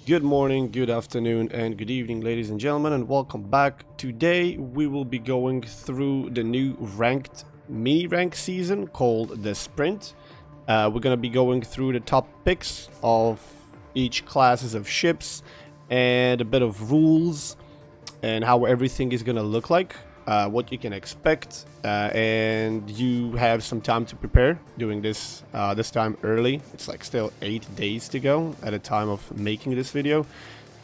Good morning, good afternoon, and good evening, ladies and gentlemen, and welcome back. Today we will be going through the new ranked mini-rank season called the Sprint. We're going to be going through the top picks of each classes of ships and a bit of rules and how everything is going to look like. What you can expect, and you have some time to prepare doing this this time early. It's like still 8 days to go at the time of making this video.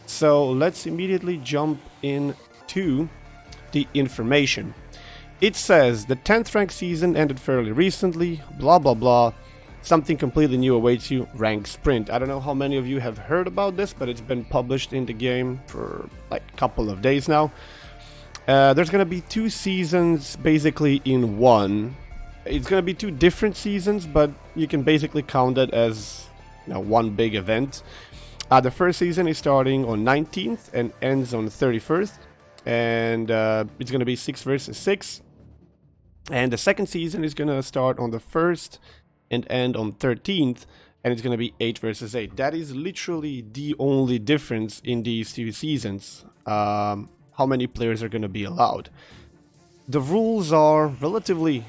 So let's immediately jump into the information. It says the 10th rank season ended fairly recently, blah blah blah. Something completely new awaits you, rank sprint. I don't know how many of you have heard about this, but it's been published in the game for like a couple of days now. There's going to be 2 seasons basically in one. It's going to be 2 different seasons, but you can basically count it as one big event. The first season is starting on 19th and ends on 31st. And it's going to be 6 versus 6. And the second season is going to start on the 1st and end on 13th. And it's going to be 8 versus 8. That is literally the only difference in these 2 seasons. How many players are going to be allowed. The rules are relatively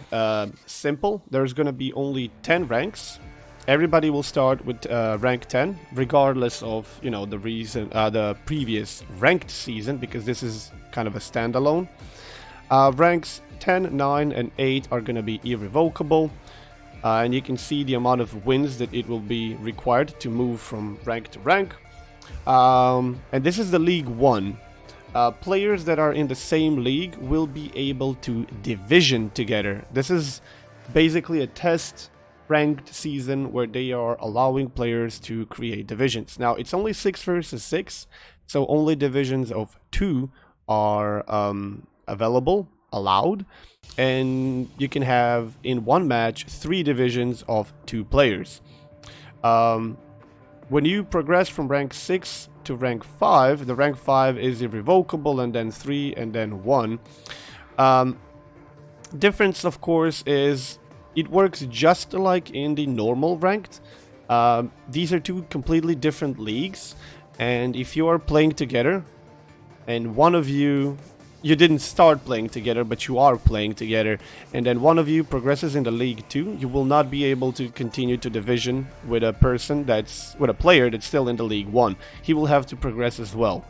simple. There's going to be only 10 ranks. Everybody will start with rank 10, regardless of the previous ranked season, because this is kind of a standalone. Ranks 10, 9, and 8 are going to be irrevocable, and you can see the amount of wins that it will be required to move from rank to rank. And this is the League 1. Players that are in the same league will be able to division together. This is basically a test ranked season where they are allowing players to create divisions. Now, it's only 6 versus 6, so only divisions of 2 are allowed, and you can have in one match 3 divisions of 2 players. When you progress from rank 6 to rank 5, the rank 5 is irrevocable, and then 3, and then 1. Difference, of course, is it works just like in the normal ranked. These are 2 completely different leagues, and if you are playing together, and one of you didn't start playing together, but you are playing together, and then one of you progresses in the League 2, you will not be able to continue to division with a player that's still in the League 1. He will have to progress as well.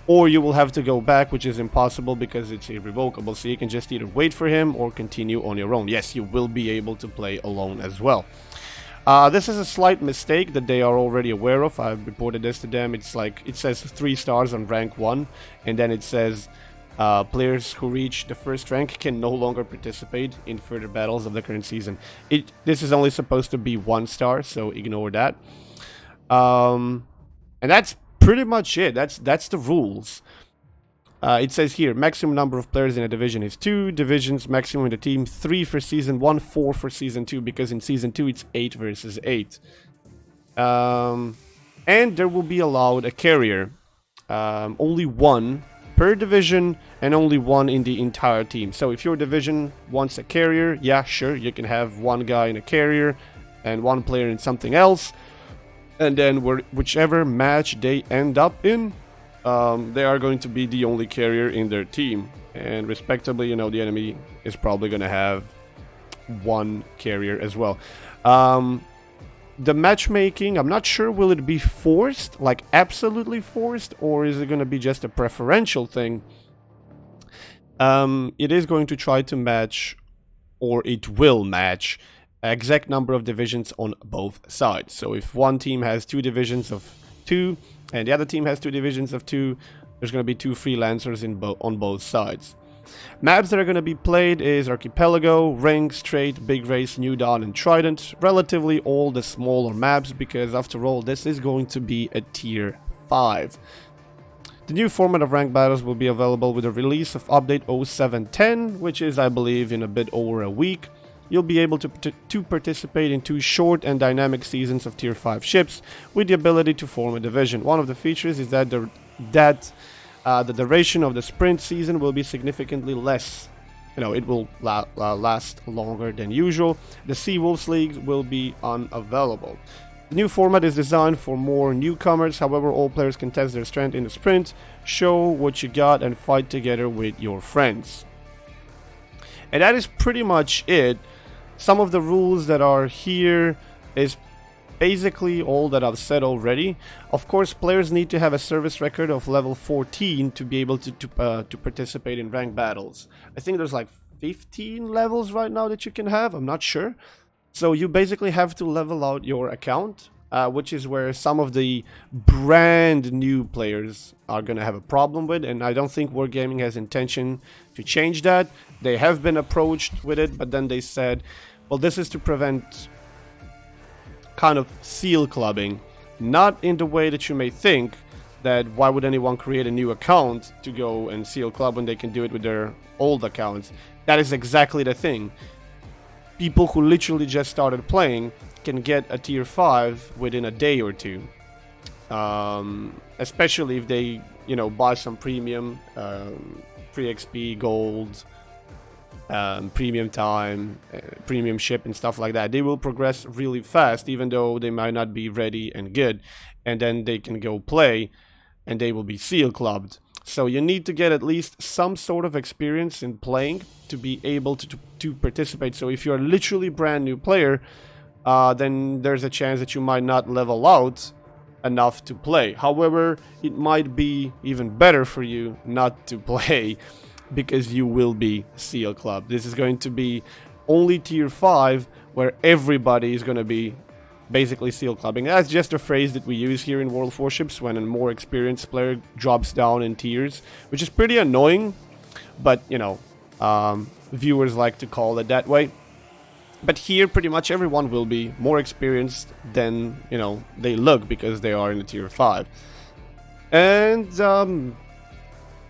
Or you will have to go back, which is impossible because it's irrevocable, so you can just either wait for him or continue on your own. Yes, you will be able to play alone as well. This is a slight mistake that they are already aware of. I've reported this to them. It's like, it says 3 stars on rank 1, and then it says players who reach the first rank can no longer participate in further battles of the current season. This is only supposed to be 1 star, so ignore that. And that's pretty much it. That's the rules. It says here, maximum number of players in a division is 2. Divisions maximum in the team 3 for season 1, 4 for season 2, because in season 2 it's 8 versus 8. And there will be allowed a carrier. Only 1 per division, and only 1 in the entire team. So if your division wants a carrier, yeah, sure, you can have 1 guy in a carrier and 1 player in something else, and then whichever match they end up in, they are going to be the only carrier in their team. And respectively, the enemy is probably going to have 1 carrier as well. The matchmaking, I'm not sure, will it be forced, like absolutely forced, or is it going to be just a preferential thing? It is going to try to match, or it will match, exact number of divisions on both sides. So if one team has 2 divisions of 2, and the other team has 2 divisions of 2, there's going to be 2 freelancers on both sides. Maps that are going to be played is Archipelago, Ring, Strait, Big Race, New Dawn, and Trident. Relatively all the smaller maps, because after all, this is going to be a tier 5. The new format of ranked battles will be available with the release of update 0710, which is, I believe, in a bit over a week. You'll be able to participate in 2 short and dynamic seasons of tier 5 ships with the ability to form a division. One of the features is that the duration of the sprint season will be significantly less. It will last longer than usual. The Sea Wolves League will be unavailable. The new format is designed for more newcomers, however all players can test their strength in the sprint, show what you got and fight together with your friends. And that is pretty much it. Some of the rules that are here is basically all that I've said already. Of course, players need to have a service record of level 14 to be able to participate in ranked battles. I think there's like 15 levels right now that you can have, I'm not sure. So you basically have to level out your account, which is where some of the brand new players are going to have a problem with, and I don't think Wargaming has intention to change that. They have been approached with it, but then they said, well, this is to prevent kind of seal clubbing, not in the way that you may think, that why would anyone create a new account to go and seal club when they can do it with their old accounts. That is exactly the thing. People who literally just started playing can get a tier 5 within a day or two. Especially if they, you know, buy some premium, free XP, gold, premium time, premium ship and stuff like that. They will progress really fast, even though they might not be ready and good. And then they can go play and they will be seal clubbed. So you need to get at least some sort of experience in playing to be able to participate. So if you're a literally brand new player, then there's a chance that you might not level out enough to play. However, it might be even better for you not to play because you will be seal club. This is going to be only tier 5 where everybody is going to be basically seal clubbing. That's just a phrase that we use here in World of Warships when a more experienced player drops down in tiers, which is pretty annoying, but you know, viewers like to call it that way. But here pretty much everyone will be more experienced than, you know, they look because they are in the tier 5. And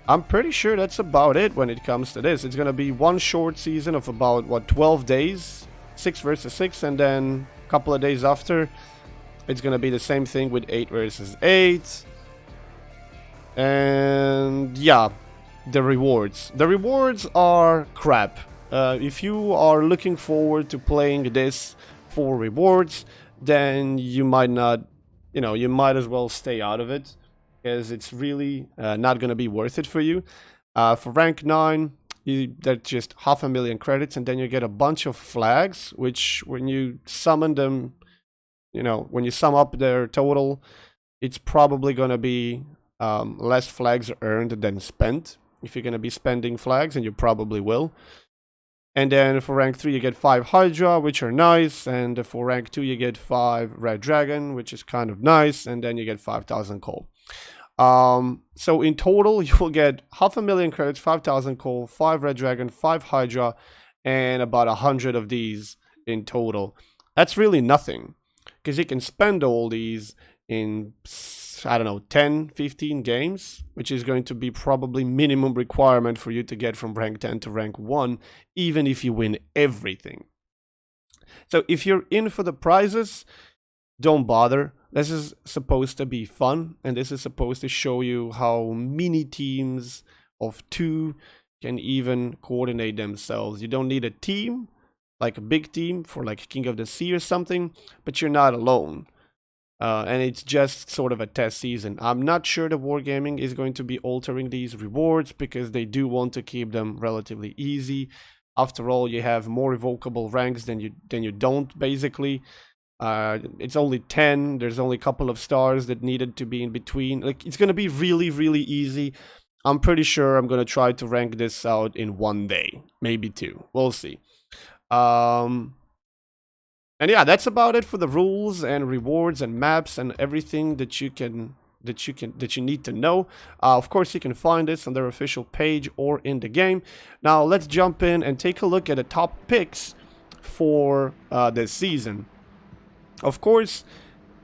I'm pretty sure that's about it when it comes to this. It's gonna be one short season of about, what, 12 days? 6 versus 6, and then couple of days after it's gonna be the same thing with 8 versus 8. And yeah, the rewards are crap. If you are looking forward to playing this for rewards, then you might not, you know, you might as well stay out of it, because it's really not gonna be worth it for you. For rank 9, that's just 500,000 credits, and then you get a bunch of flags, which when you summon them, you know, when you sum up their total, it's probably going to be less flags earned than spent if you're going to be spending flags, and you probably will. And then for rank 3 you get 5 Hydra, which are nice, and for rank 2 you get 5 Red Dragon, which is kind of nice, and then you get 5,000 coal. So in total, you will get 500,000 credits, 5,000 coal, 5 Red Dragon, 5 Hydra, and about 100 of these in total. That's really nothing, because you can spend all these in, I don't know, 10, 15 games, which is going to be probably minimum requirement for you to get from rank 10 to rank 1, even if you win everything. So if you're in for the prizes, don't bother. This is supposed to be fun, and this is supposed to show you how mini teams of 2 can even coordinate themselves. You don't need a team, like a big team for like King of the Sea or something, but you're not alone. And it's just sort of a test season. I'm not sure that Wargaming is going to be altering these rewards, because they do want to keep them relatively easy. After all, you have more evocable ranks than you don't, basically. It's only 10. There's only a couple of stars that needed to be in between. Like, it's gonna be really, really easy. I'm pretty sure I'm gonna try to rank this out in 1 day, maybe 2. We'll see. And yeah, that's about it for the rules and rewards and maps and everything that you need to know. Of course, you can find this on their official page or in the game. Now let's jump in and take a look at the top picks for this season. Of course,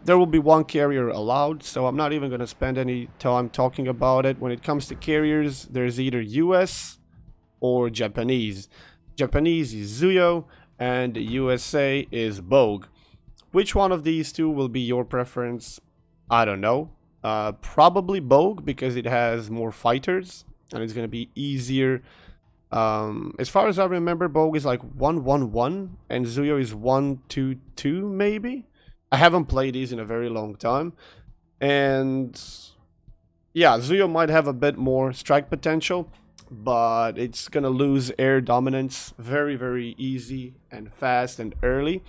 there will be 1 carrier allowed, so I'm not even going to spend any time talking about it. When it comes to carriers, there's either US or Japanese. Japanese is Zuyo, and USA is Bogue. Which one of these 2 will be your preference? I don't know. Probably Bogue, because it has more fighters, and it's going to be easier. As far as I remember, Bogue is like 1-1-1, and Zuyo is 1-2-2, maybe? I haven't played these in a very long time. And yeah, Zuyo might have a bit more strike potential, but it's gonna lose air dominance very, very easy and fast and early.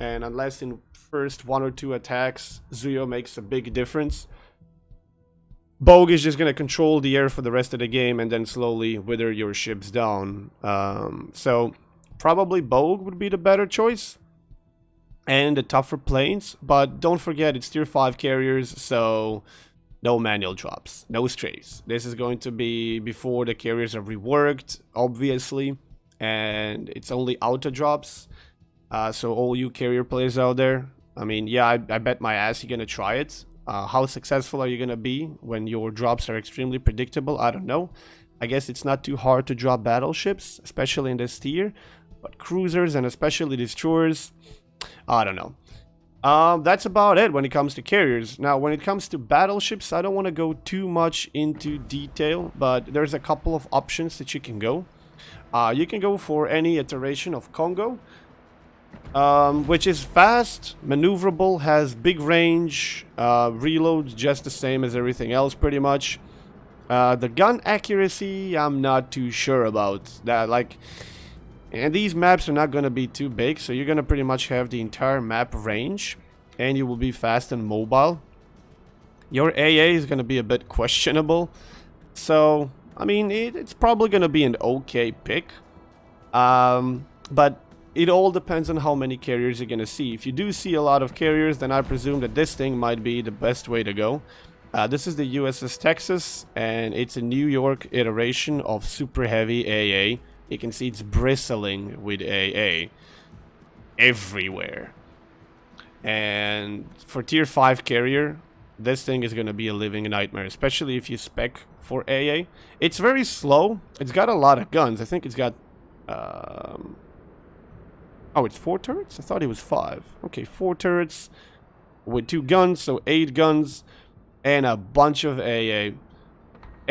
And unless in first 1 or 2 attacks, Zuyo makes a big difference, Bogue is just gonna control the air for the rest of the game and then slowly wither your ships down. So probably Bogue would be the better choice and the tougher planes, but don't forget it's tier 5 carriers, so no manual drops, no strays. This is going to be before the carriers are reworked, obviously, and it's only auto drops. So all you carrier players out there, I mean, yeah, I bet my ass you're gonna try it. How successful are you gonna be when your drops are extremely predictable? I don't know. I guess it's not too hard to drop battleships, especially in this tier, but cruisers and especially destroyers, I don't know. That's about it when it comes to carriers. Now, when it comes to battleships, I don't want to go too much into detail, but there's a couple of options that you can go. You can go for any iteration of Congo, which is fast, maneuverable, has big range, reloads just the same as everything else pretty much. The gun accuracy, I'm not too sure about that. Like, and these maps are not going to be too big, so you're going to pretty much have the entire map range, and you will be fast and mobile. Your AA is going to be a bit questionable, so, I mean, it's probably going to be an okay pick. But it all depends on how many carriers you're going to see. If you do see a lot of carriers, then I presume that this thing might be the best way to go. This is the USS Texas, and it's a New York iteration of super heavy AA. You can see it's bristling with AA everywhere. And for tier 5 carrier, this thing is going to be a living nightmare, especially if you spec for AA. It's very slow. It's got a lot of guns. I think it's got... oh, it's 4 turrets? I thought it was 5. Okay, 4 turrets with 2 guns, so 8 guns, and a bunch of AA.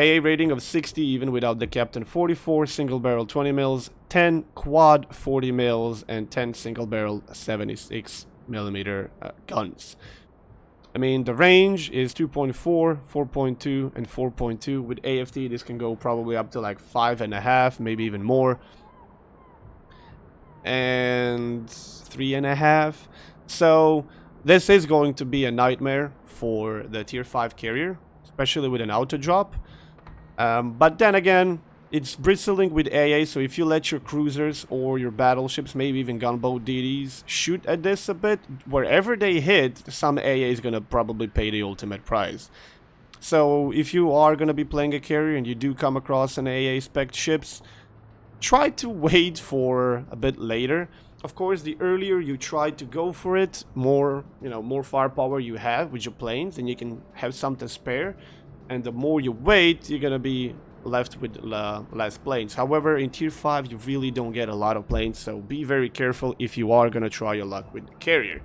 AA rating of 60 even without the captain, 44 single barrel 20 mils, 10 quad 40 mils, and 10 single barrel 76 millimeter guns. I mean, the range is 2.4, 4.2, and 4.2. With AFT, this can go probably up to like 5.5, maybe even more. And 3.5. So this is going to be a nightmare for the tier 5 carrier, especially with an auto drop. But then again, it's bristling with AA, so if you let your cruisers or your battleships, maybe even gunboat DDs, shoot at this a bit, wherever they hit, some AA is going to probably pay the ultimate prize. So if you are going to be playing a carrier and you do come across an AA spec ships, try to wait for a bit later. Of course, the earlier you try to go for it, more firepower you have with your planes, and you can have some to spare. And the more you wait, you're gonna be left with less planes. However, in tier 5, you really don't get a lot of planes, so be very careful if you are gonna try your luck with the carrier.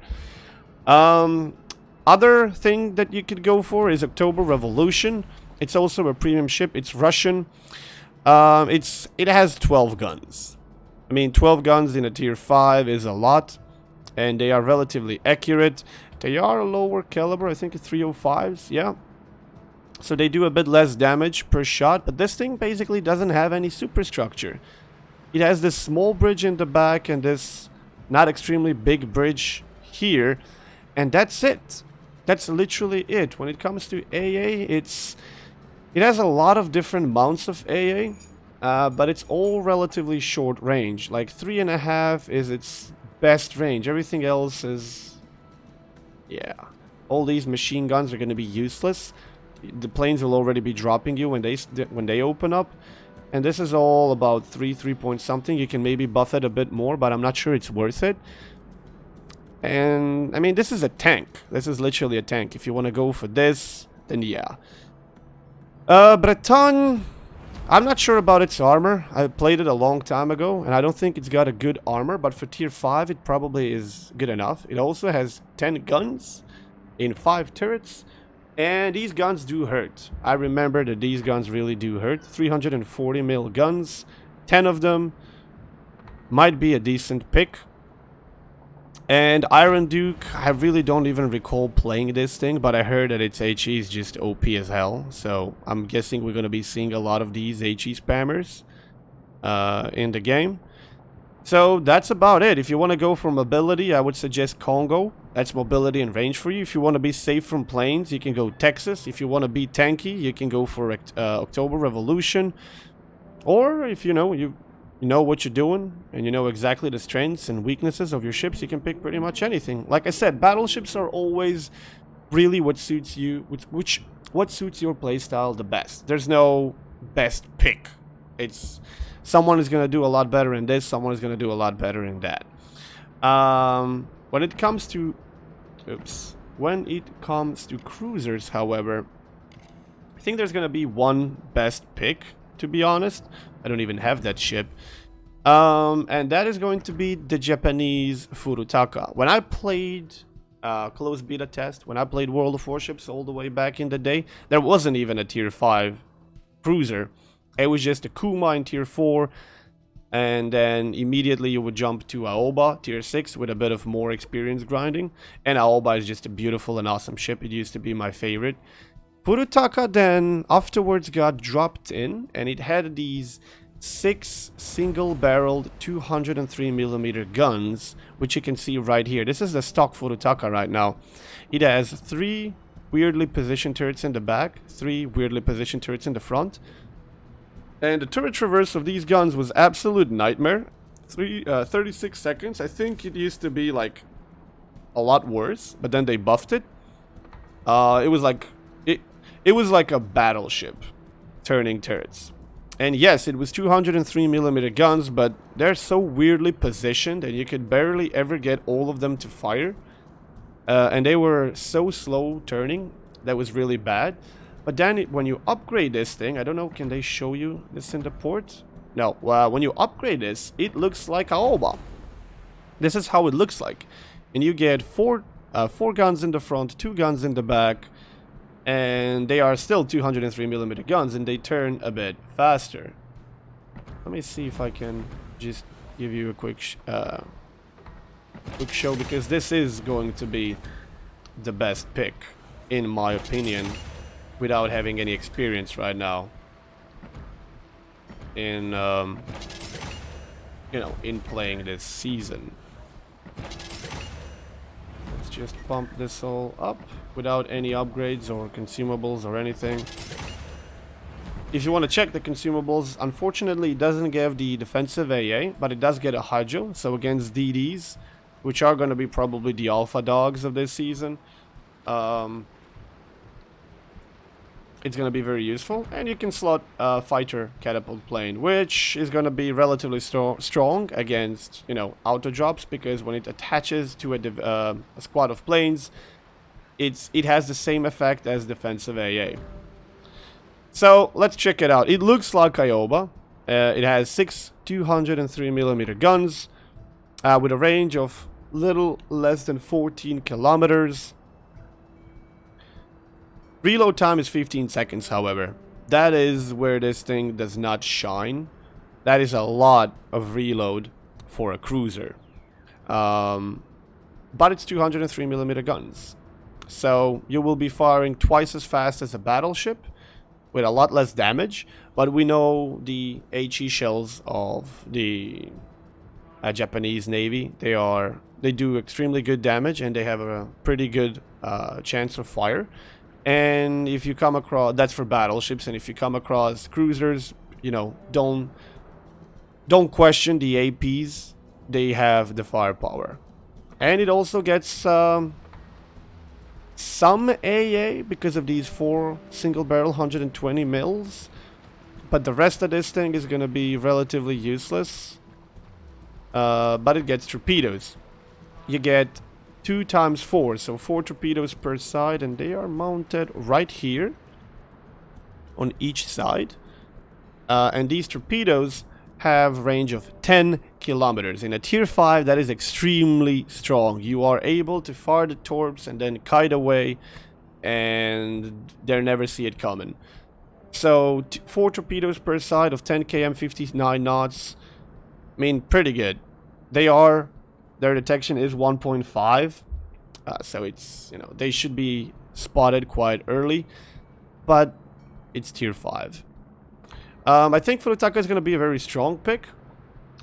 Other thing that you could go for is October Revolution. It's also a premium ship. It's Russian. It has 12 guns. I mean, 12 guns in a tier 5 is a lot, and they are relatively accurate. They are lower caliber, I think it's 305s, yeah. So they do a bit less damage per shot, but this thing basically doesn't have any superstructure. It has this small bridge in the back and this not extremely big bridge here, and that's it. That's literally it. When it comes to AA, it has a lot of different mounts of AA, but it's all relatively short range. Like 3.5 is its best range. Everything else is, yeah. All these machine guns are going to be useless. The planes will already be dropping you when they open up, and this is all about 3 point something. You can maybe buff it a bit more, but I'm not sure it's worth it. And I mean, this is a tank. This is literally a tank. If you want to go for this, then yeah. Breton, I'm not sure about its armor. I played it a long time ago, and I don't think it's got a good armor, but for tier 5 it probably is good enough. It also has 10 guns in 5 turrets. And these guns do hurt. I remember that these guns really do hurt. 340 mil guns, 10 of them. Might be a decent pick. And Iron Duke, I really don't even recall playing this thing, but I heard that its HE is just OP as hell. So I'm guessing we're going to be seeing a lot of these HE spammers in the game. So that's about it. If you want to go for mobility, I would suggest Congo. That's mobility and range for you. If you want to be safe from planes, you can go Texas. If you want to be tanky, you can go for October Revolution. Or if you know what you're doing and you know exactly the strengths and weaknesses of your ships, you can pick pretty much anything. Like I said, battleships are always really what suits you, what suits your playstyle the best. There's no best pick. It's someone is going to do a lot better in this, someone is going to do a lot better in that. When it comes to cruisers, however, I think there's going to be one best pick, to be honest. I don't even have that ship. And that is going to be the Japanese Furutaka. When I played closed beta test, when I played World of Warships all the way back in the day, there wasn't even a tier 5 cruiser. It was just a Kuma in tier 4, and then immediately you would jump to Aoba, tier 6, with a bit of more experience grinding. And Aoba is just a beautiful and awesome ship. It used to be my favorite. Furutaka then afterwards got dropped in, and it had these 6 single-barreled 203mm guns, which you can see right here. This is the stock Furutaka right now. It has 3 weirdly positioned turrets in the back, 3 weirdly positioned turrets in the front. And the turret traverse of these guns was absolute nightmare. 36 seconds. I think it used to be like a lot worse, but then they buffed it. It was like a battleship turning turrets. And yes, it was 203mm guns, but they're so weirdly positioned and you could barely ever get all of them to fire. And they were so slow turning, that was really bad. But then when you upgrade this thing, I don't know, can they show you this in the port? No, when you upgrade this, it looks like Aoba. This is how it looks like. And you get 4 guns in the front, 2 guns in the back. And they are still 203mm guns, and they turn a bit faster. Let me see if I can just give you a quick show, because this is going to be the best pick, in my opinion, without having any experience right now in in playing this season. Let's just pump this all up without any upgrades or consumables or anything. If you want to check the consumables, unfortunately it doesn't give the defensive AA, but it does get a Hydro, so against DDs, which are going to be probably the alpha dogs of this season, it's going to be very useful. And you can slot a fighter catapult plane, which is going to be relatively strong against, auto drops, because when it attaches to a squad of planes, it has the same effect as defensive AA. So let's check it out. It looks like Aoba. It has 6 203mm guns with a range of little less than 14 kilometers. Reload time is 15 seconds, however. That is where this thing does not shine. That is a lot of reload for a cruiser. But it's 203mm guns. So you will be firing twice as fast as a battleship with a lot less damage. But we know the HE shells of the Japanese Navy. They do extremely good damage, and they have a pretty good chance of fire. And if you come across, that's for battleships, and if you come across cruisers, don't question the APs. They have the firepower. And it also gets some AA because of these 4 single barrel 120 mils. But the rest of this thing is going to be relatively useless. But it gets torpedoes. You get 2 times 4, so 4 torpedoes per side, and they are mounted right here on each side. And these torpedoes have range of 10 kilometers. In a tier 5, that is extremely strong. You are able to fire the torps and then kite away, and they never see it coming. So 4 torpedoes per side of 10 km, 59 knots. I mean, pretty good. They are Their detection is 1.5. So it's, you know, they should be spotted quite early. But it's tier 5. I think Furutaka is going to be a very strong pick.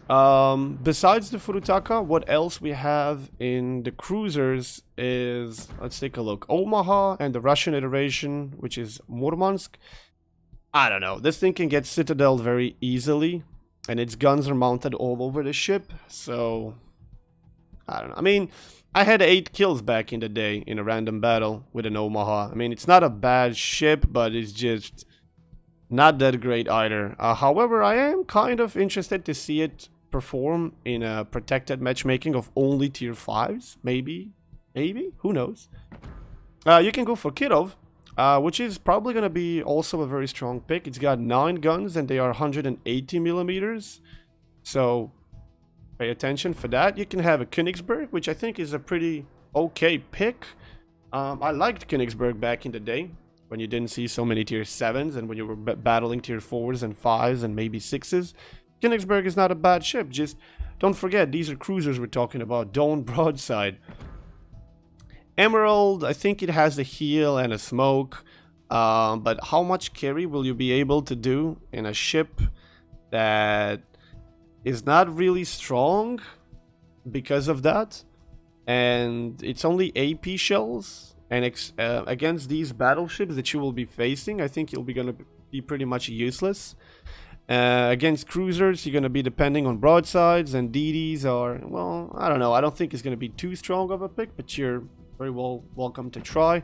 Besides the Furutaka, what else we have in the cruisers is, let's take a look, Omaha and the Russian iteration, which is Murmansk. I don't know, this thing can get citadeled very easily, and its guns are mounted all over the ship, so I don't know. I mean, I had 8 kills back in the day in a random battle with an Omaha. I mean, it's not a bad ship, but it's just not that great either. However, I am kind of interested to see it perform in a protected matchmaking of only tier 5s. Maybe, who knows. You can go for Kirov, which is probably going to be also a very strong pick. It's got 9 guns and they are 180 millimeters, so pay attention for that. You can have a Königsberg, which I think is a pretty okay pick. I liked Königsberg back in the day when you didn't see so many tier 7s and when you were battling tier 4s and 5s and maybe 6s. Königsberg is not a bad ship, just don't forget, these are cruisers we're talking about, don't broadside. Emerald, I think it has a heal and a smoke, but how much carry will you be able to do in a ship that is not really strong because of that? And it's only AP shells, and against these battleships that you will be facing, I think you'll be going to be pretty much useless. Against cruisers, you're going to be depending on broadsides, and DDs are, well, I don't know. I don't think it's going to be too strong of a pick, but you're very welcome to try.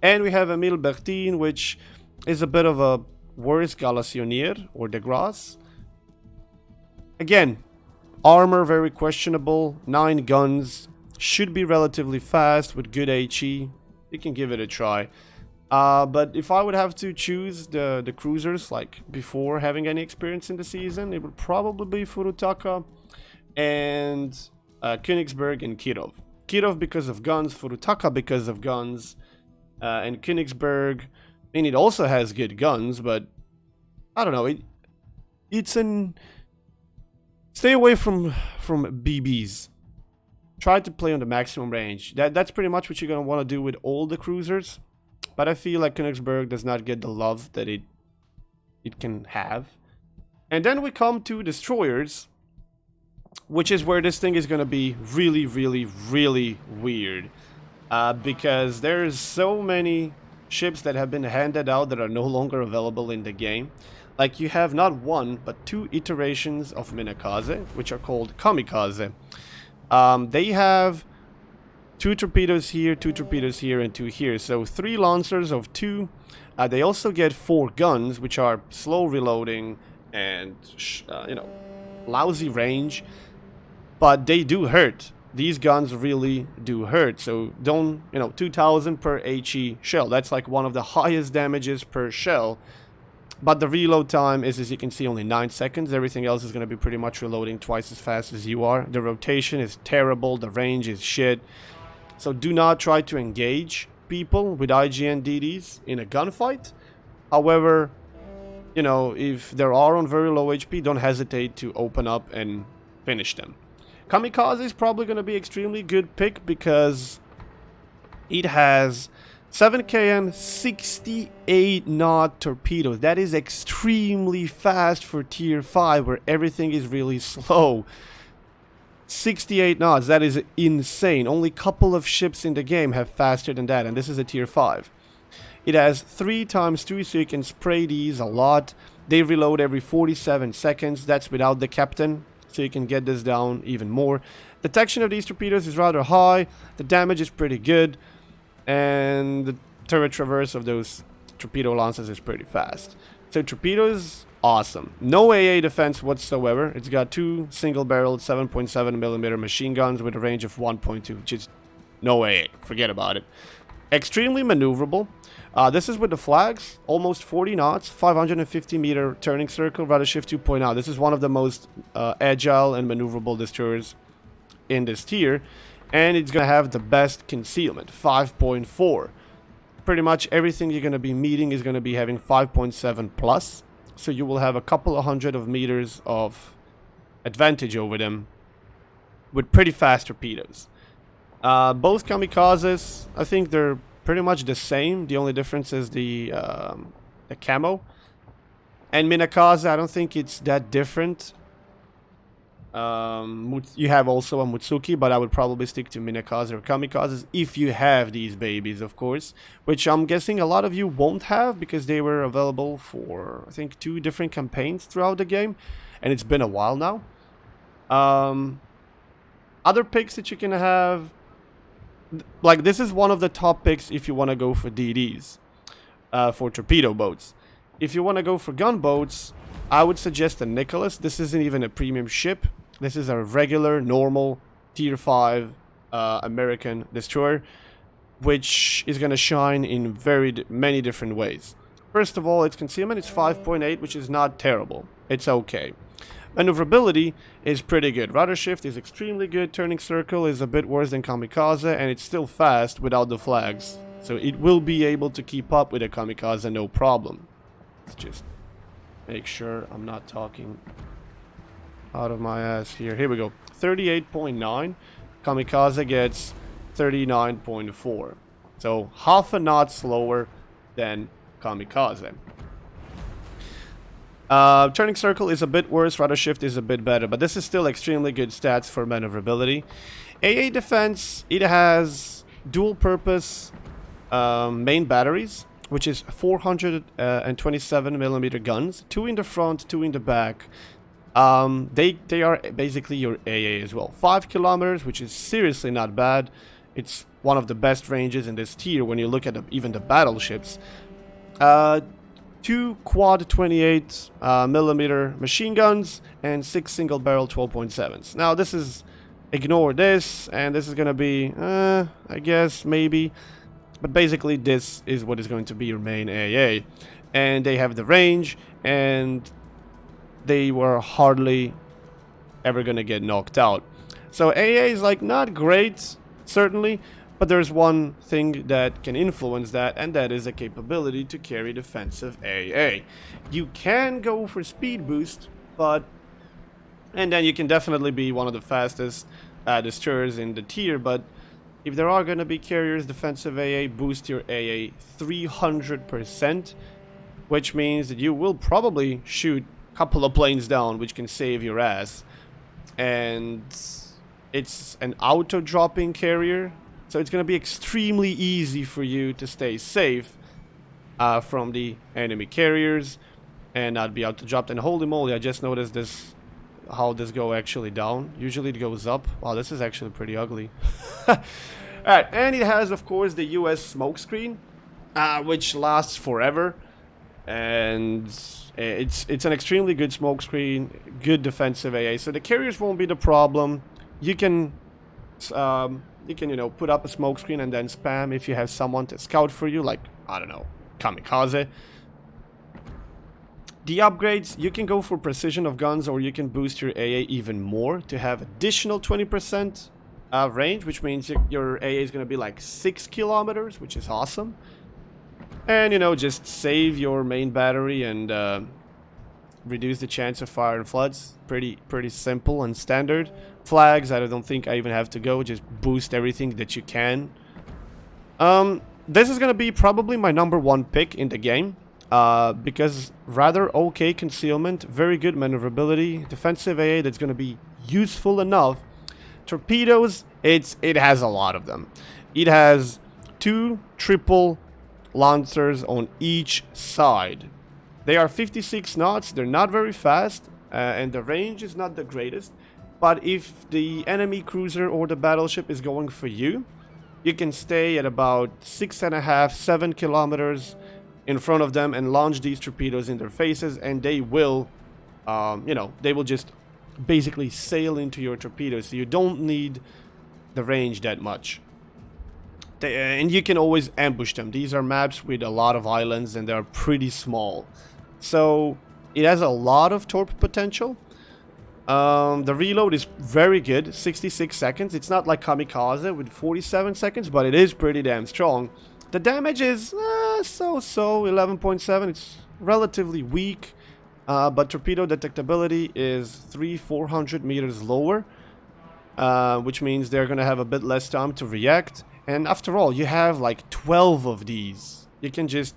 And we have Emile Bertin, which is a bit of a worse Galassionier or de Grasse. Again, armor very questionable, 9 guns, should be relatively fast with good HE. You can give it a try. But if I would have to choose the cruisers, like before having any experience in the season, it would probably be Furutaka and Königsberg and Kirov. Kirov because of guns, Furutaka because of guns, and Königsberg, I mean, it also has good guns, but I don't know, it's an... Stay away from BBs. Try to play on the maximum range. That's pretty much what you're going to want to do with all the cruisers. But I feel like Königsberg does not get the love that it can have. And then we come to destroyers, which is where this thing is going to be really, really, really weird. Because there's so many ships that have been handed out that are no longer available in the game. Like, you have not one, but 2 iterations of Minakaze, which are called Kamikaze. They have 2 torpedoes here, 2 torpedoes here, and 2 here. So 3 lancers of 2. They also get 4 guns, which are slow reloading and, you know, lousy range. But they do hurt. These guns really do hurt. So don't, you know, 2000 per HE shell. That's like one of the highest damages per shell. But the reload time is, as you can see, only 9 seconds. Everything else is going to be pretty much reloading twice as fast as you are. The rotation is terrible. The range is shit. So do not try to engage people with IGN DDs in a gunfight. However, you know, if they are on very low HP, don't hesitate to open up and finish them. Kamikaze is probably going to be extremely good pick because it has 7 km, 68 knot torpedoes. That is extremely fast for tier 5 where everything is really slow. 68 knots, that is insane. Only a couple of ships in the game have faster than that, and this is a tier 5. It has 3x2, so you can spray these a lot. They reload every 47 seconds. That's without the captain, so you can get this down even more. Detection of these torpedoes is rather high. The damage is pretty good. And the turret traverse of those torpedo launchers is pretty fast. So torpedoes, awesome. No AA defense whatsoever. It's got 2 single-barreled 7.7mm machine guns with a range of 1.2, which is no AA. Forget about it. Extremely maneuverable. This is with the flags, almost 40 knots, 550-meter turning circle, rudder shift 2.0. This is one of the most agile and maneuverable destroyers in this tier. And it's going to have the best concealment, 5.4. Pretty much everything you're going to be meeting is going to be having 5.7 plus. So you will have a couple of hundred of meters of advantage over them with pretty fast torpedoes. Both kamikazes, I think they're pretty much the same. The only difference is the camo. And Minakaze, I don't think it's that different. You have also a Mutsuki, but I would probably stick to Minakaze or Kamikazes if you have these babies, of course. Which I'm guessing a lot of you won't have, because they were available for, I think, 2 different campaigns throughout the game. And it's been a while now. Other picks that you can have, like this is one of the top picks if you want to go for DDs, for torpedo boats. If you want to go for gunboats, I would suggest the Nicholas. This isn't even a premium ship. This is a regular, normal, tier 5 American destroyer, which is going to shine in many different ways. First of all, its concealment is 5.8, which is not terrible. It's okay. Maneuverability is pretty good. Rudder shift is extremely good. Turning circle is a bit worse than Kamikaze, and it's still fast without the flags. So it will be able to keep up with a Kamikaze no problem. Let's just make sure I'm not talking out of my ass here. Here we go. 38.9. Kamikaze gets 39.4. So half a knot slower than Kamikaze. Turning circle is a bit worse. Rudder shift is a bit better. But this is still extremely good stats for maneuverability. AA defense, it has dual purpose main batteries, which is 427mm guns, 2 in the front, 2 in the back. They are basically your AA as well. 5 kilometers, which is seriously not bad. It's one of the best ranges in this tier when you look at even the battleships. 2 quad 28mm machine guns and 6 single barrel 12.7s. Now this is, ignore this, and this is gonna be, I guess, maybe. But basically this is what is going to be your main AA. And they have the range, and they were hardly ever gonna get knocked out. So AA is like not great, certainly, but there's one thing that can influence that, and that is a capability to carry defensive AA. You can go for speed boost, and then you can definitely be one of the fastest destroyers in the tier, but if there are going to be carriers, defensive AA, boost your AA 300%, which means that you will probably shoot a couple of planes down, which can save your ass. And it's an auto-dropping carrier, so it's going to be extremely easy for you to stay safe from the enemy carriers and not be auto-dropped. And holy moly, I just noticed this, how this go actually down. Usually it goes up. Wow, this is actually pretty ugly. Alright, and it has, of course, the US smokescreen, which lasts forever. And it's an extremely good smokescreen, good defensive AA. So the carriers won't be the problem. You can you know, put up a smokescreen and then spam if you have someone to scout for you, like, I don't know, Kamikaze. The upgrades, you can go for precision of guns, or you can boost your AA even more to have additional 20% range, which means your AA is going to be like 6 kilometers, which is awesome. And, you know, just save your main battery and reduce the chance of fire and floods. Pretty simple and standard. Flags, I don't think I even have to go. Just boost everything that you can. This is going to be probably my #1 pick in the game. Because rather okay concealment, very good maneuverability, defensive AA that's going to be useful enough. Torpedoes, it has a lot of them. It has 2 triple lancers on each side. They are 56 knots, they're not very fast, and the range is not the greatest. But if the enemy cruiser or the battleship is going for you, you can stay at about 6.5, 7 kilometers in front of them and launch these torpedoes in their faces, and they will, you know, they will just basically sail into your torpedoes, so you don't need the range that much. And you can always ambush them. These are maps with a lot of islands, and they are pretty small. So it has a lot of torp potential. The reload is very good, 66 seconds. It's not like Kamikaze with 47 seconds, but it is pretty damn strong. The damage is so-so, 11.7. It's relatively weak, but torpedo detectability is 300-400 meters lower. which means they're gonna have a bit less time to react. And after all, you have like 12 of these. You can just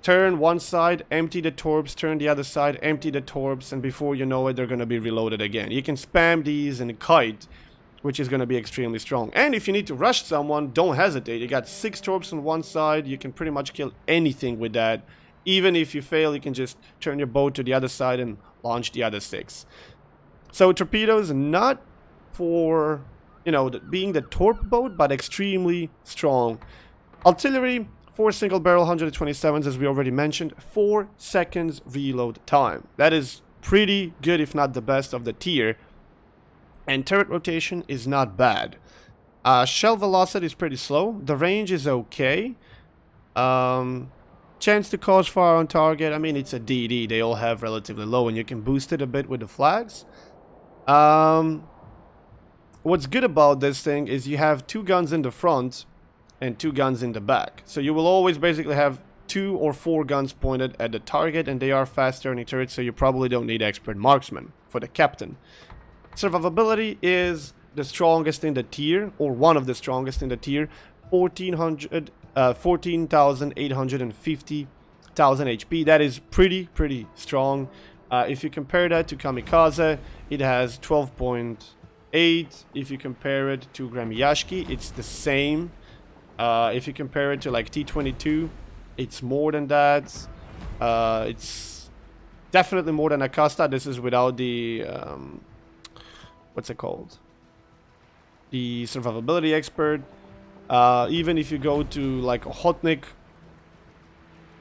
turn one side, empty the torps, turn the other side, empty the torps, and before you know it, they're gonna be reloaded again. You can spam these and kite, which is gonna be extremely strong. And if you need to rush someone, don't hesitate. You got 6 torps on one side, you can pretty much kill anything with that. Even if you fail, you can just turn your boat to the other side and launch the other 6. So torpedoes, not for, you know, being the torp boat, but extremely strong. Artillery, 4 single barrel 127s, as we already mentioned, 4 seconds reload time. That is pretty good, if not the best of the tier. And turret rotation is not bad. Shell velocity is pretty slow. The range is okay. Chance to cause fire on target, I mean, it's a DD. They all have relatively low, and you can boost it a bit with the flags. What's good about this thing is you have 2 guns in the front and 2 guns in the back. So you will always basically have 2 or 4 guns pointed at the target, and they are fast turning turrets, so you probably don't need expert marksman for the captain. Survivability is the strongest in the tier, or one of the strongest in the tier. 14,850 HP. That is pretty strong. If you compare that to Kamikaze, it has 12.8. If you compare it to Gremyashki, it's the same. If you compare it to like T-22, it's more than that. It's definitely more than Akasta. This is without the what's it called? The survivability expert. Even if you go to like Ochotnik,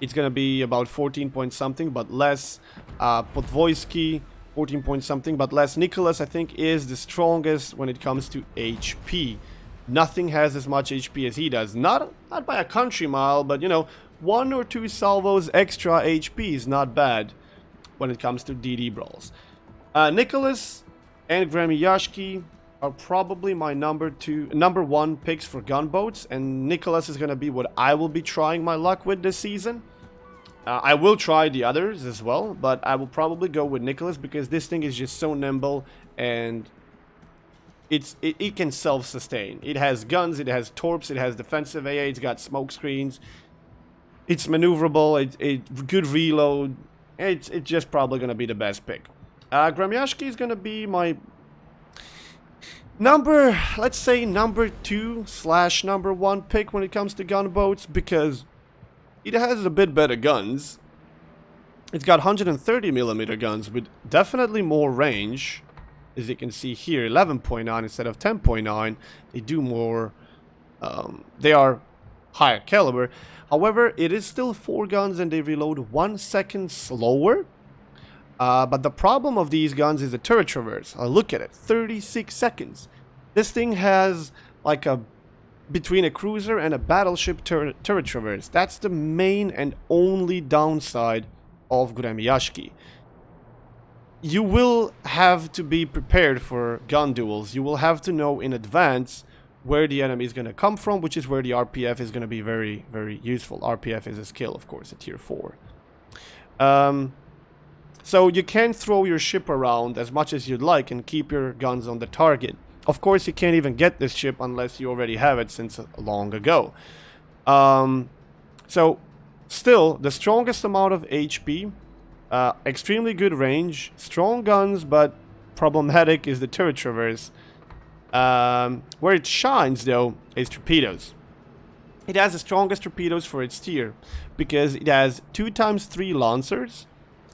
it's gonna be about 14 point something, but less. Podvoisky, 14 point something, but less. Nicholas, I think, is the strongest when it comes to HP. Nothing has as much HP as he does. Not by a country mile, but you know, 1 or 2 salvos extra HP is not bad when it comes to DD brawls. Nicholas and Gremyashki are probably my number 1 picks for gunboats, and Nicholas is gonna be what I will be trying my luck with this season. I will try the others as well, but I will probably go with Nicholas because this thing is just so nimble, and it can self-sustain. It has guns, it has torps, it has defensive AA, it's got smoke screens, it's maneuverable, it good reload. It's just probably gonna be the best pick. Gremyashki is gonna be my let's say number 2/number 1 pick when it comes to gunboats, because it has a bit better guns. It's got 130mm guns with definitely more range. As you can see here, 11.9 instead of 10.9. They do more, they are higher caliber. However, it is still 4 guns and they reload 1 second slower. But the problem of these guns is the turret traverse. Look at it, 36 seconds. This thing has like between a cruiser and a battleship turret traverse. That's the main and only downside of Gremyashki. You will have to be prepared for gun duels. You will have to know in advance where the enemy is going to come from, which is where the RPF is going to be very, very useful. RPF is a skill, of course, at tier 4. So you can throw your ship around as much as you'd like and keep your guns on the target. Of course, you can't even get this ship unless you already have it since long ago. So, still, the strongest amount of HP, extremely good range, strong guns, but problematic is the turret traverse. Where it shines, though, is torpedoes. It has the strongest torpedoes for its tier, because it has 2x3 lancers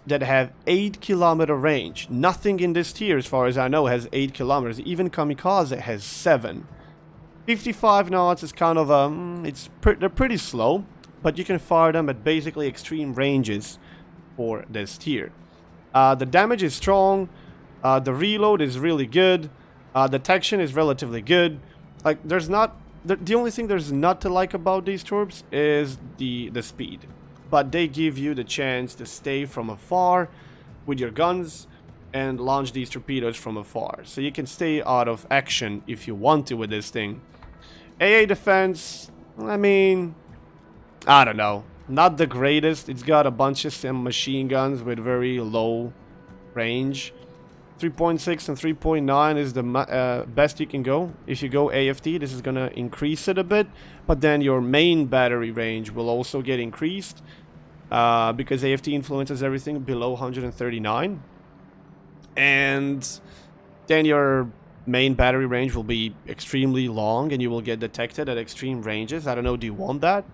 that have 8-kilometer range. Nothing in this tier, as far as I know, has 8 kilometers. Even Kamikaze has 7. 55 knots is kind of they're pretty slow, but you can fire them at basically extreme ranges for this tier. The damage is strong. The reload is really good. Detection is relatively good. Like, there's not... The only thing there's not to like about these torps is the speed. But they give you the chance to stay from afar with your guns and launch these torpedoes from afar. So you can stay out of action if you want to with this thing. AA defense, I mean, I don't know. Not the greatest. It's got a bunch of machine guns with very low range. 3.6 and 3.9 is the best you can go. If you go AFT, this is going to increase it a bit. But then your main battery range will also get increased. Because AFT influences everything below 139. And then your main battery range will be extremely long and you will get detected at extreme ranges. I don't know, do you want that?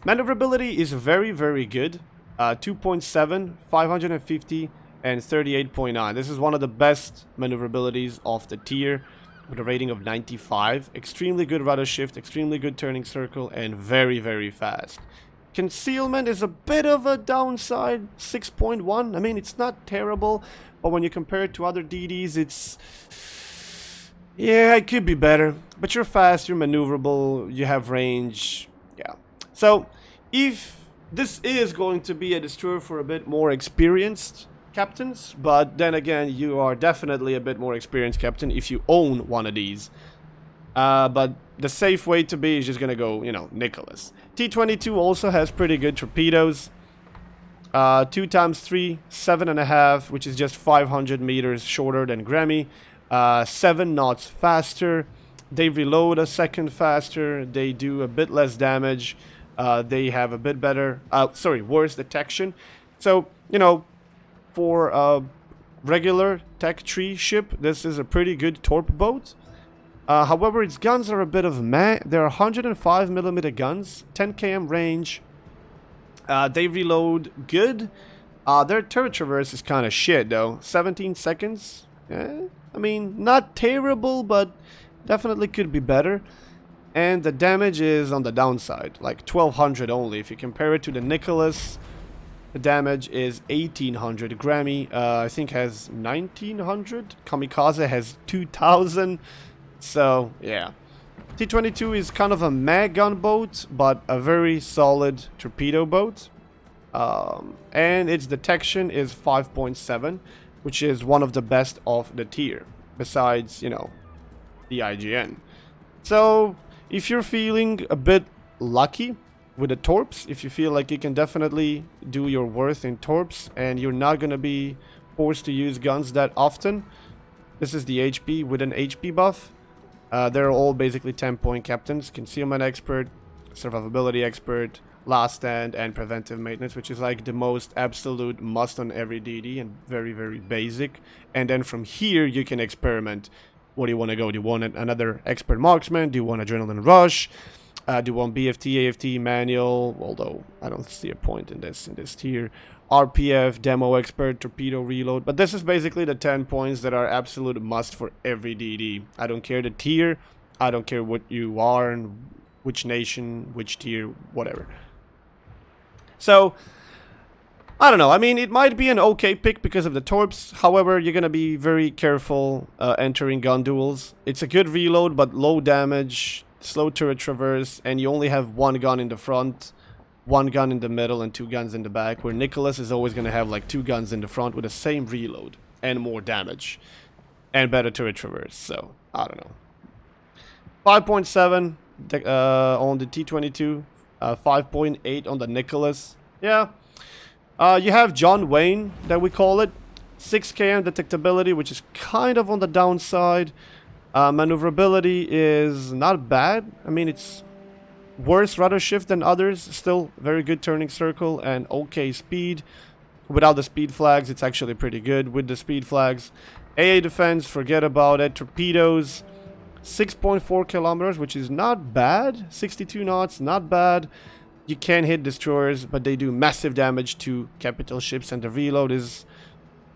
Maneuverability is very, very good. 2.7, 550, and 38.9. This is one of the best maneuverabilities of the tier with a rating of 95. Extremely good rudder shift, extremely good turning circle, and very, very fast. Concealment is a bit of a downside, 6.1. I mean, it's not terrible, but when you compare it to other DDs, it's... yeah, it could be better. But you're fast, you're maneuverable, you have range. Yeah. So, if this is going to be a destroyer for a bit more experienced captains, but then again, you are definitely a bit more experienced captain if you own one of these. But the safe way to be is just gonna go, you know, Nicholas. T-22 also has pretty good torpedoes. 2 times 3, 7.5, which is just 500 meters shorter than Grammy. 7 knots faster. They reload a second faster. They do a bit less damage. They have a bit better, worse detection. So, you know, for a regular Tech 3 ship, this is a pretty good torp boat. However, its guns are a bit of meh. They're 105mm guns, 10 km range. They reload good. Their turret traverse is kind of shit, though. 17 seconds. I mean, not terrible, but definitely could be better. And the damage is on the downside, like 1200 only. If you compare it to the Nicholas, the damage is 1800. Grammy, I think, has 1900. Kamikaze has 2000. So, yeah. T-22 is kind of a meh gunboat, but a very solid torpedo boat. And its detection is 5.7, which is one of the best of the tier, besides, you know, the IGN. So, if you're feeling a bit lucky with the torps, if you feel like you can definitely do your worth in torps, and you're not going to be forced to use guns that often, this is the HP with an HP buff. They're all basically 10-point captains. Concealment expert, survivability expert, last stand, and preventive maintenance, which is like the most absolute must on every DD and very, very basic. And then from here, you can experiment. What do you want to go? Do you want another expert marksman? Do you want adrenaline rush? Do you want BFT, AFT, manual? Although I don't see a point in this tier. RPF, demo expert, torpedo reload. But this is basically the 10 points that are absolute must for every DD. I don't care the tier. I don't care what you are and which nation, which tier, whatever. So, I don't know. I mean, it might be an okay pick because of the torps. However, you're going to be very careful entering gun duels. It's a good reload, but low damage, slow turret traverse, and you only have one gun in the front, one gun in the middle, and 2 guns in the back, where Nicholas is always going to have like 2 guns in the front with the same reload and more damage and better turret traverse. So, I don't know. 5.7 on the T-22, 5.8 on the Nicholas. Yeah. You have John Wayne, that we call it. 6 km detectability, which is kind of on the downside. Maneuverability is not bad. I mean, it's worse rudder shift than others. Still very good turning circle and okay speed. Without the speed flags, it's actually pretty good. With the speed flags, AA defense, forget about it. Torpedoes, 6.4 kilometers, which is not bad. 62 knots, not bad. You can hit destroyers, but they do massive damage to capital ships, and the reload is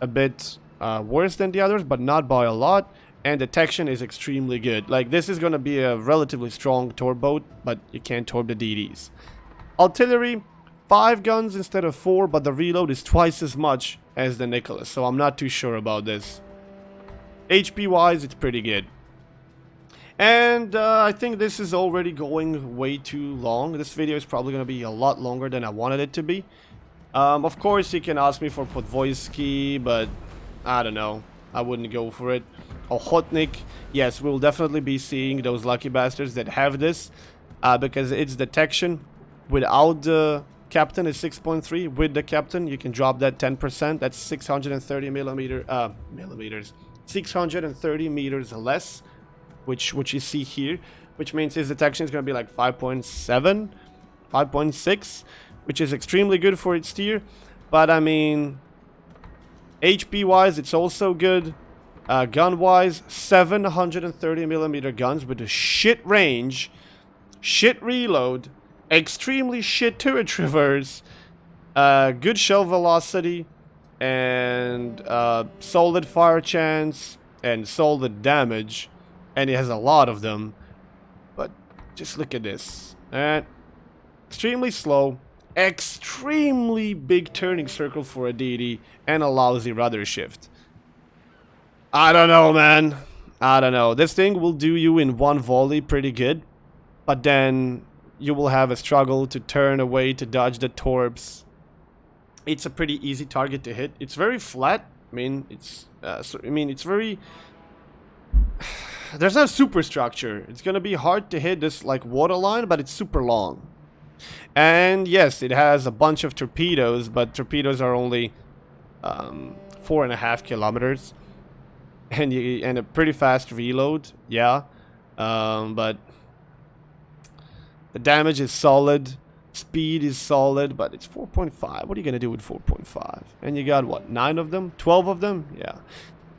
a bit worse than the others, but not by a lot. And detection is extremely good. Like, this is going to be a relatively strong torp boat, but you can't torp the DDs. Artillery, 5 guns instead of 4, but the reload is twice as much as the Nicholas, so I'm not too sure about this. HP wise, it's pretty good. And I think this is already going way too long. This video is probably going to be a lot longer than I wanted it to be. Of course, you can ask me for Podvoisky, but I don't know. I wouldn't go for it. Ochotnik, yes, we'll definitely be seeing those lucky bastards that have this, because it's detection without the Captain is 6.3. With the captain, you can drop that 10%. That's 630 millimeters. 630 meters less, which you see here, which means his detection is going to be like 5.7, 5.6, which is extremely good for its tier. But I mean, HP wise, it's also good. Gun wise, 730 millimeter guns with a shit range, shit reload, extremely shit turret traverse, good shell velocity, and solid fire chance and solid damage, and it has a lot of them. But just look at this. Extremely slow, extremely big turning circle for a DD, and a lousy rudder shift. I don't know, man. I don't know. This thing will do you in one volley pretty good, but then you will have a struggle to turn away to dodge the torps. It's a pretty easy target to hit. It's very flat. I mean, it's very. There's no superstructure. It's gonna be hard to hit this like waterline, but it's super long. And yes, it has a bunch of torpedoes, but torpedoes are only 4.5 kilometers, and a pretty fast reload. Yeah, but the damage is solid. Speed is solid, but it's 4.5. What are you gonna do with 4.5? And you got what, 9 of them? 12 of them? Yeah.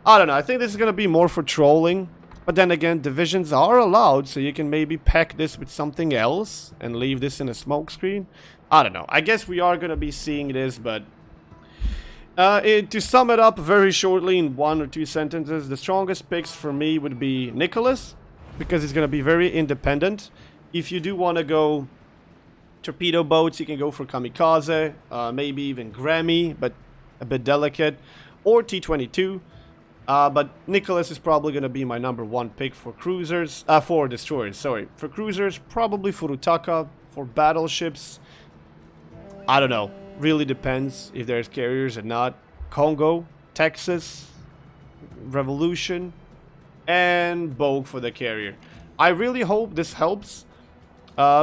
I don't know. I think this is gonna be more for trolling. But then again, divisions are allowed, so you can maybe pack this with something else and leave this in a smoke screen. I don't know. I guess we are gonna be seeing this, but to sum it up very shortly in 1 or 2 sentences, the strongest picks for me would be Nicholas, because he's gonna be very independent. If you do want to go torpedo boats, you can go for Kamikaze, maybe even Grammy, but a bit delicate, or T-22. But Nicholas is probably going to be my #1 pick for cruisers, for destroyers, sorry. For cruisers, probably Furutaka. For battleships, I don't know. Really depends if there's carriers or not. Congo, Texas, Revolution, and Bogue for the carrier. I really hope this helps.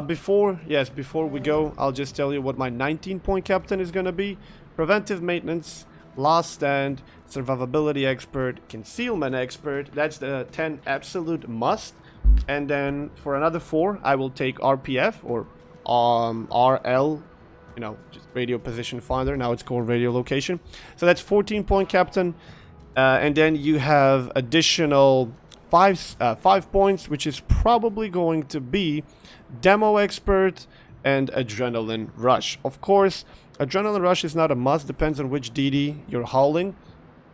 Before we go, I'll just tell you what my 19-point captain is gonna be. Preventive maintenance, last stand, survivability expert, concealment expert. That's the 10 absolute must. And then for another 4, I will take RPF or RL, you know, just radio position finder. Now it's called radio location. So that's 14-point captain. And then you have additional 5 points, which is probably going to be demo expert and adrenaline rush. Of course, adrenaline rush is not a must, depends on which DD you're hauling.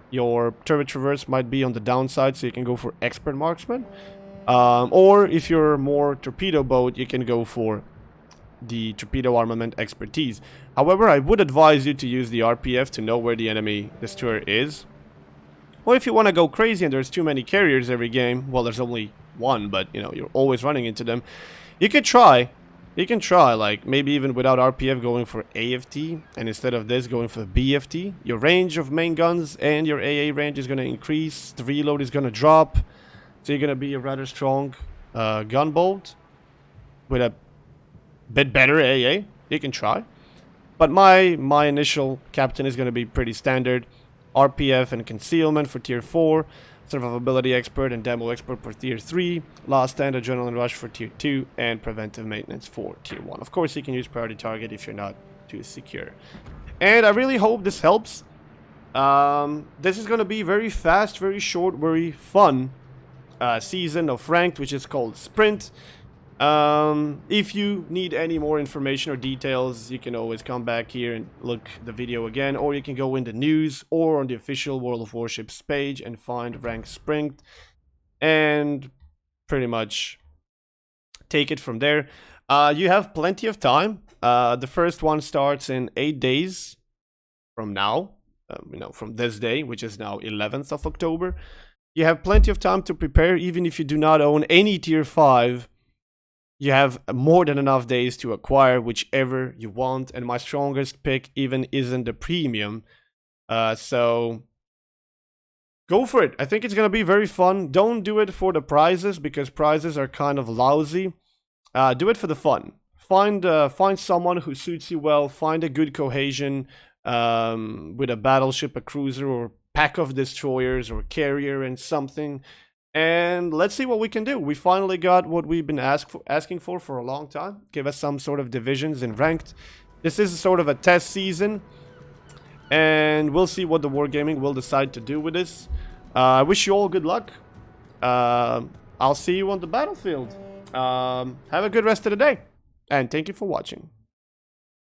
Your turret traverse might be on the downside, so you can go for expert marksman. Or if you're more torpedo boat, you can go for the torpedo armament expertise. However, I would advise you to use the RPF to know where the enemy destroyer is. Or if you want to go crazy and there's too many carriers every game, well, there's only one, but you know, you're always running into them. You can try, like maybe even without RPF going for AFT, and instead of this going for BFT. Your range of main guns and your AA range is going to increase, the reload is going to drop, so you're going to be a rather strong gunboat with a bit better AA. You can try. But my initial captain is going to be pretty standard. RPF and concealment for tier 4, survivability expert and demo expert for tier 3, last stand adrenaline rush for tier 2, and preventive maintenance for tier 1. Of course, you can use priority target if you're not too secure. And I really hope this helps. This is going to be very fast, very short, very fun season of ranked, which is called Sprint. If you need any more information or details, you can always come back here and look the video again, or you can go in the news or on the official World of Warships page and find ranked Sprint and pretty much take it from there. You have plenty of time. The first one starts in 8 days from now, you know, from this day, which is now 11th of October. You have plenty of time to prepare, even if you do not own any tier 5. You have more than enough days to acquire whichever you want, and my strongest pick even isn't the premium. So go for it. I think it's going to be very fun. Don't do it for the prizes, because prizes are kind of lousy. Do it for the fun. find someone who suits you well. Find a good cohesion with a battleship, a cruiser, or pack of destroyers, or carrier and something. And let's see what we can do. We finally got what we've been asking for a long time. Give us some sort of divisions in ranked. This is sort of a test season, and we'll see what the Wargaming will decide to do with this. I wish you all good luck. I'll see you on the battlefield. Have a good rest of the day, and thank you for watching.